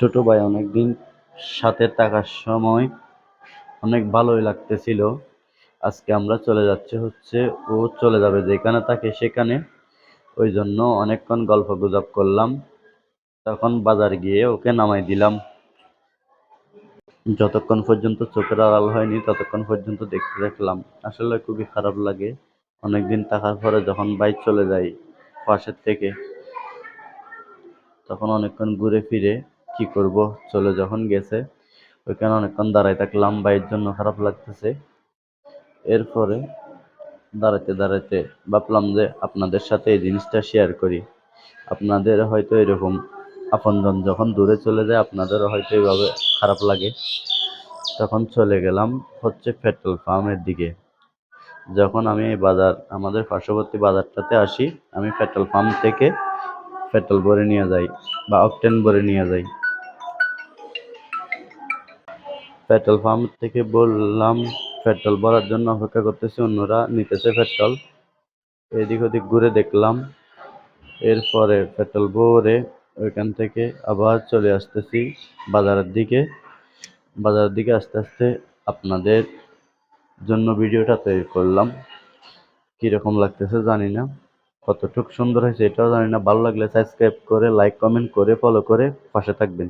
ছোট ভাই অনেকদিন সাথে থাকার সময় অনেক ভালোই লাগতেছিল। আজকে আমরা চলে যাচ্ছি হচ্ছে, ও চলে যাবে যেখানে থাকে সেখানে। ওই জন্য অনেকক্ষণ গল্প গুজব করলাম। তখন বাজার গিয়ে ওকে নামাই দিলাম। যতক্ষণ পর্যন্ত চোখের আড়াল হয়নি ততক্ষণ পর্যন্ত দেখতে দেখলাম। আসলে খুবই খারাপ লাগে অনেকদিন থাকার পরে যখন বাইক চলে যায় পাশের থেকে, তখন অনেকক্ষণ ঘুরে ফিরে কি করব, চলে যখন গেছে ওইখানে অনেকক্ষণ দাঁড়াই থাকলাম, বাইয়ের জন্য খারাপ লাগতেছে। এরপরে দাঁড়াতে দাঁড়াতে ভাবলাম যে আপনাদের সাথে এই জিনিসটা শেয়ার করি। আপনাদের হয়তো এরকম আপনজন যখন দূরে চলে যায় আপনাদেরও হয়তো এইভাবে খারাপ লাগে। তখন চলে গেলাম হচ্ছে পেট্রোল পাম্পের দিকে। যখন আমি এই বাজার আমাদের পার্শ্ববর্তী বাজারটাতে আসি, আমি পেট্রোল পাম্প থেকে পেট্রোল ভরে নিয়ে যাই বা অকটেন ভরে নিয়ে যাই। পেট্রোল পাম্প থেকে বললাম পেট্রোল ভরার জন্য অপেক্ষা করতেছি, অন্যরা নিতেছে পেট্রোল। এদিক ওদিক ঘুরে দেখলাম। এরপরে পেট্রোল ভরে ওইখান থেকে আবার চলে আসতেছি বাজারের দিকে। বাজারের দিকে আস্তে আস্তে আপনাদের জন্য ভিডিওটা তৈরি করলাম। কীরকম লাগতেছে জানি না, কতটুকু সুন্দর হয়েছে এটাও জানি না। ভালো লাগলে সাবস্ক্রাইব করে, লাইক কমেন্ট করে, ফলো করে পাশে থাকবেন।